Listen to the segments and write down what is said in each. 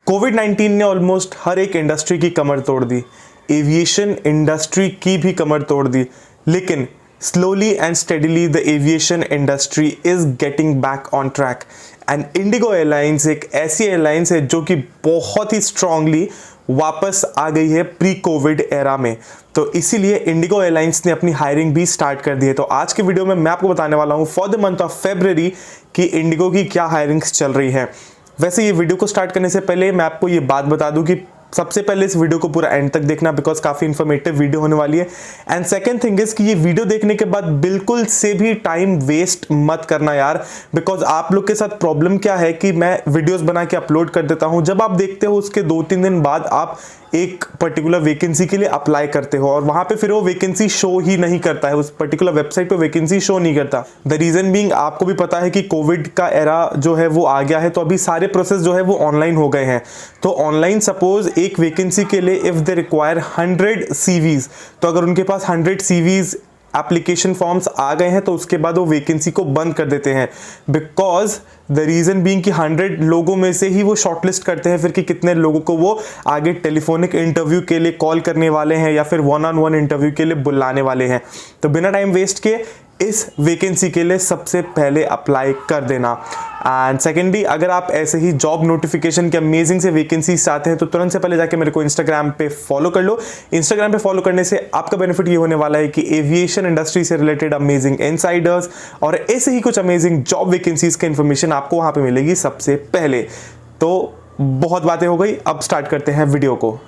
कोविड-19 ने ऑलमोस्ट हर एक इंडस्ट्री की कमर तोड़ दी, एविएशन इंडस्ट्री की भी कमर तोड़ दी, लेकिन slowly and steadily the aviation industry is getting back on track and Indigo airlines एक ऐसी एयरलाइंस है जो कि बहुत ही स्ट्रांगली वापस आ गई है प्री कोविड एरा में। तो इसीलिए इंडिगो एयरलाइंस ने अपनी हायरिंग भी स्टार्ट कर दी है। तो आज के वीडियो में मैं आपको बताने वाला हूं for the month of February कि इंडिगो की क्या हायरिंग्स चल रही है। वैसे ये वीडियो को स्टार्ट करने से पहले मैं आपको ये बात बता दूं कि सबसे पहले इस वीडियो को पूरा एंड तक देखना, बिकॉज काफी इंफॉर्मेटिव वीडियो होने वाली है। एंड सेकंड थिंग इज कि ये वीडियो देखने के बाद बिल्कुल से भी टाइम वेस्ट मत करना यार, बिकॉज आप लोग के साथ प्रॉब्लम क्या है कि मैं वीडियोस बना के अपलोड कर देता हूं, जब आप देखते हो उसके 2-3 दिन बाद आप एक पर्टिकुलर वैकेंसी के लिए अप्लाई करते हो और वहां पे फिर वो वैकेंसी शो ही नहीं करता है, उस पर्टिकुलर वेबसाइट पे वैकेंसी शो नहीं करता। द रीजन बीइंग आपको भी पता है कि कोविड का एरा जो है वो आ गया है, तो अभी सारे प्रोसेस जो है वो ऑनलाइन हो गए हैं। तो ऑनलाइन सपोज एक वैकेंसी के लिए इफ दे रिक्वायर 100 सीवीज, तो अगर उनके पास 100 सीवीज एप्लीकेशन फॉर्म्स आ गए हैं तो उसके बाद वो वैकेंसी को बंद कर देते हैं, बिकॉज द रीजन बीइंग कि 100 लोगों में से ही वो शॉर्टलिस्ट करते हैं फिर कि कितने लोगों को वो आगे टेलीफोनिक इंटरव्यू के लिए कॉल करने वाले हैं या फिर 1-on-1 इंटरव्यू के लिए बुलाने वाले हैं। तो बिना टाइम वेस्ट के इस वैकेंसी के लिए सबसे पहले अप्लाई कर देना। एंड सेकेंडली, अगर आप ऐसे ही जॉब नोटिफिकेशन के अमेजिंग से वैकेंसीज चाहते हैं तो तुरंत से पहले जाके मेरे को इंस्टाग्राम पे फॉलो कर लो। इंस्टाग्राम पे फॉलो करने से आपका बेनिफिट ये होने वाला है कि एविएशन इंडस्ट्री से रिलेटेड अमेजिंग इनसाइडर्स और ऐसे ही कुछ अमेजिंग जॉब वैकेंसीज की इंफॉर्मेशन आपको वहां पे मिलेगी सबसे पहले। तो बहुत बातें हो गई, अब स्टार्ट करते हैं वीडियो को।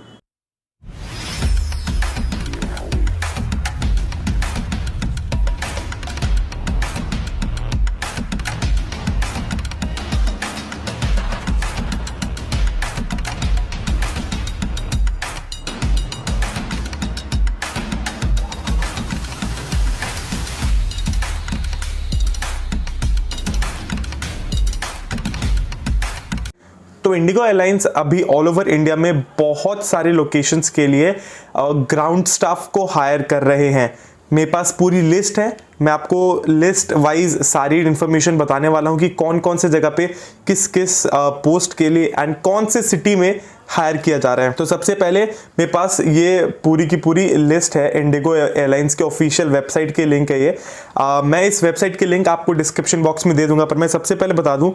तो इंडिगो एयरलाइंस अभी ऑल ओवर इंडिया में बहुत सारे लोकेशंस के लिए ग्राउंड स्टाफ को हायर कर रहे हैं। मेरे पास पूरी लिस्ट है, मैं आपको लिस्ट वाइज सारी इन्फॉर्मेशन बताने वाला हूं कि कौन कौन से जगह पे किस किस पोस्ट के लिए एंड कौन से सिटी में हायर किया जा रहा है। तो सबसे पहले मेरे पास ये पूरी की पूरी लिस्ट है, इंडिगो एयरलाइंस के ऑफिशियल वेबसाइट के लिंक है ये। मैं इस वेबसाइट के लिंक आपको डिस्क्रिप्शन बॉक्स में दे दूंगा, पर मैं सबसे पहले बता दूं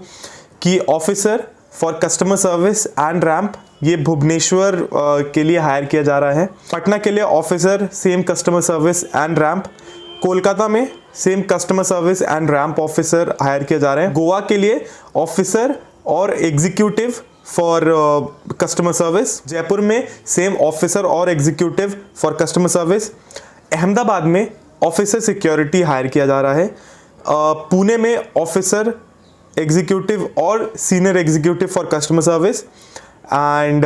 कि officer for customer service and ramp ये भुवनेश्वर के लिए हायर किया जा रहा है। पटना के लिए officer same customer service and ramp, Kolkata में same customer service and ramp officer hire किया जा रहा है। गोवा के लिए ऑफिसर और executive for customer service, Jaipur में सेम ऑफिसर और executive for customer service, Ahmedabad में ऑफिसर सिक्योरिटी हायर किया जा रहा है, पुणे में ऑफिसर एग्जीक्यूटिव और senior executive for customer service, and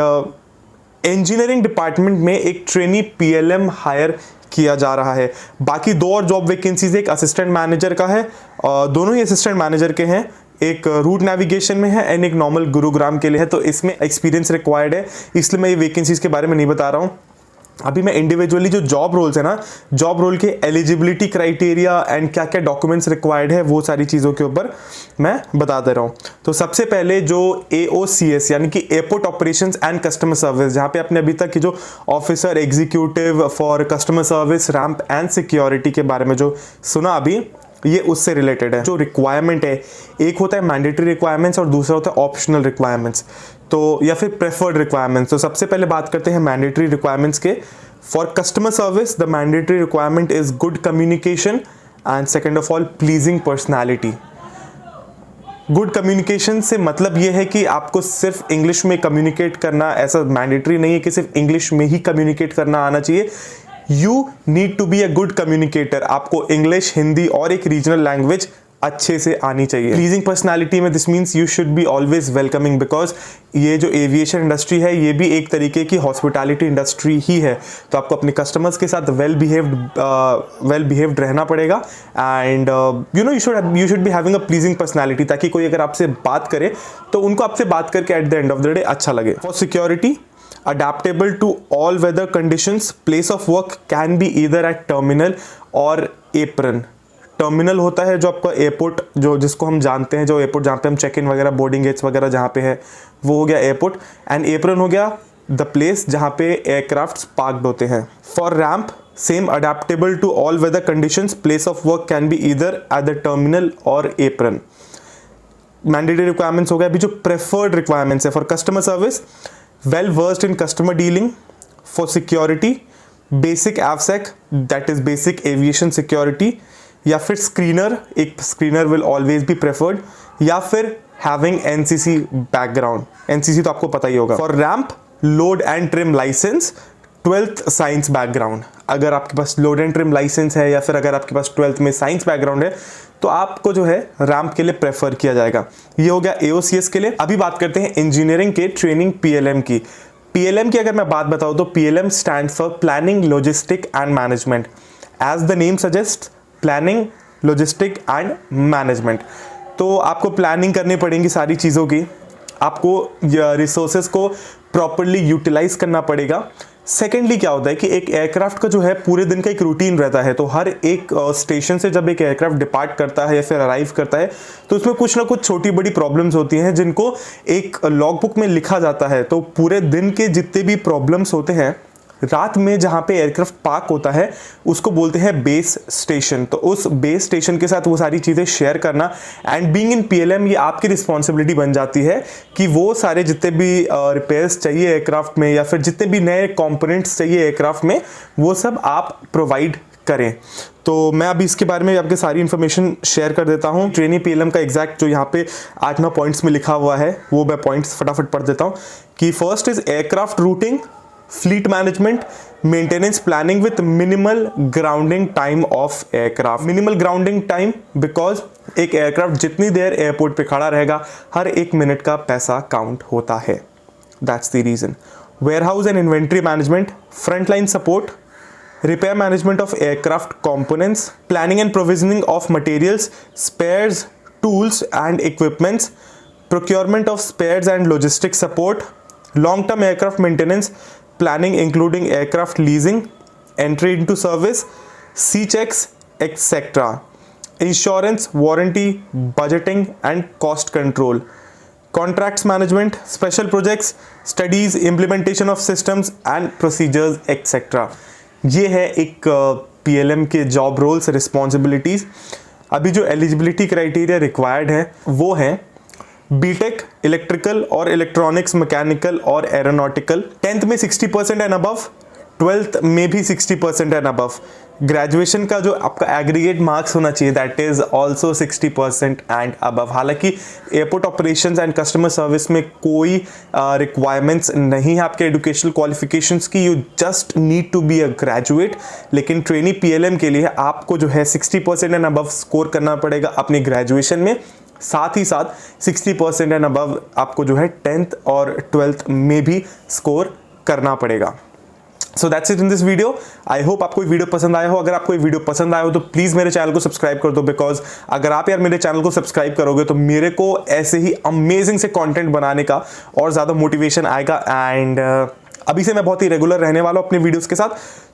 engineering department में एक ट्रेनी पीएलएम हायर किया जा रहा है। बाकी 2 और जॉब वैकेंसीज, एक असिस्टेंट मैनेजर का है, दोनों ही असिस्टेंट मैनेजर के हैं, एक रूट नेविगेशन में है एंड एक नॉर्मल गुरुग्राम के लिए है। तो इसमें एक्सपीरियंस रिक्वायर्ड है, इसलिए मैं ये वैकेंसीज के बारे में नहीं बता रहा हूँ। अभी मैं इंडिविजुअली जो जॉब रोल्स है ना, जॉब रोल के एलिजिबिलिटी क्राइटेरिया एंड क्या क्या डॉक्यूमेंट्स रिक्वायर्ड है वो सारी चीज़ों के ऊपर मैं बता दे रहा हूँ। तो सबसे पहले जो AOCS यानी कि airport operations and customer service, जहाँ पे आपने अभी तक की जो officer executive for customer service ramp and security के बारे में जो सुना अभी, ये उससे रिलेटेड है। जो रिक्वायरमेंट है, एक होता है मैंडेटरी रिक्वायरमेंट्स और दूसरा होता है ऑप्शनल रिक्वायरमेंट्स, तो या फिर प्रेफर्ड रिक्वायरमेंट्स। तो सबसे पहले बात करते हैं मैंडेटरी रिक्वायरमेंट्स के। For customer service the mandatory requirement is good communication and second of all pleasing personality. Good communication से मतलब ये है कि आपको सिर्फ इंग्लिश में कम्युनिकेट करना, ऐसा मैंडेटरी नहीं है कि सिर्फ इंग्लिश में ही कम्युनिकेट करना आना चाहिए। You need to be a good communicator, आपको इंग्लिश, हिंदी और एक रीजनल लैंग्वेज अच्छे से आनी चाहिए। प्लीजिंग पर्सनालिटी में this means you should be always welcoming, because ये जो एविएशन इंडस्ट्री है ये भी एक तरीके की हॉस्पिटैलिटी इंडस्ट्री ही है। तो आपको अपने कस्टमर्स के साथ वेल बिहेव्ड रहना पड़ेगा and you should be having a pleasing personality, ताकि कोई अगर आपसे बात करे तो उनको आपसे बात करके at the end of the day अच्छा लगे। For security, adaptable to all weather conditions, place of work can be either at terminal or apron। Terminal होता है जो आपका एयरपोर्ट जो जिसको हम जानते हैं, जो एयरपोर्ट जहाँ पे हम चेक इन वगैरह, बोर्डिंग गेट्स वगैरह जहाँ पे है, वो हो गया एयरपोर्ट। एंड एप्रन हो गया द प्लेस जहाँ पे एयरक्राफ्ट पार्क्ड होते हैं। For ramp same, adaptable to all weather conditions, place of work can be either at the terminal or apron. Mandatory requirements हो गया। अभी जो प्रेफर्ड रिक्वायरमेंट्स है, for customer service, well versed in customer dealing, for security basic AvSec that is basic aviation security, या फिर screener, एक screener will always be preferred, या फिर हैविंग एनसीसी बैकग्राउंड, एनसीसी तो आपको पता ही होगा। For ramp load and trim license, 12th science background, अगर आपके पास लोड एंड ट्रिम लाइसेंस है या फिर अगर आपके पास 12th में साइंस बैकग्राउंड है तो आपको जो है रैम्प के लिए प्रेफर किया जाएगा। ये हो गया AOCS के लिए। अभी बात करते हैं इंजीनियरिंग के ट्रेनिंग PLM की। PLM की अगर मैं बात बताऊं तो PLM stands for planning, logistic and management. As the name suggest, planning, logistic and management. तो आपको प्लानिंग करनी पड़ेगी सारी चीज़ों की, आपको रिसोर्सेज को प्रॉपरली यूटिलाइज करना पड़ेगा। सेकेंडली क्या होता है कि एक एयरक्राफ्ट का जो है पूरे दिन का एक रूटीन रहता है, तो हर एक स्टेशन से जब एक एयरक्राफ्ट डिपार्ट करता है या फिर अराइव करता है तो उसमें कुछ ना कुछ छोटी बड़ी प्रॉब्लम्स होती हैं जिनको एक लॉग बुक में लिखा जाता है। तो पूरे दिन के जितने भी प्रॉब्लम्स होते हैं, रात में जहाँ पे एयरक्राफ्ट पार्क होता है उसको बोलते हैं बेस स्टेशन। तो उस बेस स्टेशन के साथ वो सारी चीज़ें शेयर करना, एंड बीइंग इन PLM ये आपकी रिस्पॉन्सिबिलिटी बन जाती है कि वो सारे जितने भी रिपेयर्स चाहिए एयरक्राफ्ट में या फिर जितने भी नए कंपोनेंट्स चाहिए एयरक्राफ्ट में, वो सब आप प्रोवाइड करें। तो मैं अभी इसके बारे में आपके सारी इन्फॉर्मेशन शेयर कर देता हूँ। ट्रेनी PLM का एग्जैक्ट जो यहाँ पे 8-9 पॉइंट्स में लिखा हुआ है वो मैं पॉइंट्स फटाफट पढ़ देता हूँ कि first is aircraft routing, fleet management, maintenance planning with minimal grounding time of aircraft। minimal grounding time because एक एयरक्राफ्ट जितनी देर एयरपोर्ट पे खड़ा रहेगा हर एक मिनट का पैसा काउंट होता है। That's the reason। warehouse and inventory management, frontline support, repair management of aircraft components, planning and provisioning of materials, spares, tools and equipments, procurement of spares and logistics support, long-term aircraft maintenance, planning including aircraft leasing, entry into service, C checks, etc. Insurance, warranty, budgeting and cost control. Contracts management, special projects, studies, implementation of systems and procedures, etc. ये है एक PLM के job roles, responsibilities. अभी जो eligibility criteria required है वो है BTech electrical और इलेक्ट्रॉनिक्स, मैकेनिकल और एरोनॉटिकल, 10th में 60% एंड अबव, 12th में भी 60% एंड अबव। ग्रेजुएशन का जो आपका एग्रीगेट मार्क्स होना चाहिए that is also 60% and above. हालांकि airport operations and customer service में कोई रिक्वायरमेंट्स नहीं है आपके एजुकेशनल क्वालिफिकेशंस की, you just need to be a graduate. लेकिन ट्रेनी PLM के लिए आपको जो है 60% एंड अबव स्कोर करना पड़ेगा अपनी ग्रेजुएशन में, साथ ही साथ 60% एंड अबव आपको जो है 10th और 12th में भी स्कोर करना पड़ेगा। So that's it in this video. I hope आपको वीडियो पसंद आया हो। अगर आपको वीडियो पसंद आया हो तो प्लीज़ मेरे चैनल को सब्सक्राइब कर दो, बिकॉज अगर आप यार मेरे चैनल को सब्सक्राइब करोगे तो मेरे को ऐसे ही अमेजिंग से कंटेंट बनाने का और ज़्यादा मोटिवेशन आएगा। एंड अभी से मैं बहुत ही रेगुलर रहने वाला हूँ अपने वीडियोज़ के साथ,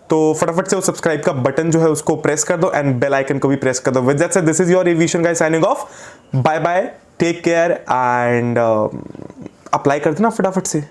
तो फटाफट से वो सब्सक्राइब का बटन जो है उसको प्रेस कर दो एंड बेल आइकन को भी प्रेस कर दो। With that said, this is your aviation guys signing off. Bye bye, take care and apply कर देना फटाफट से।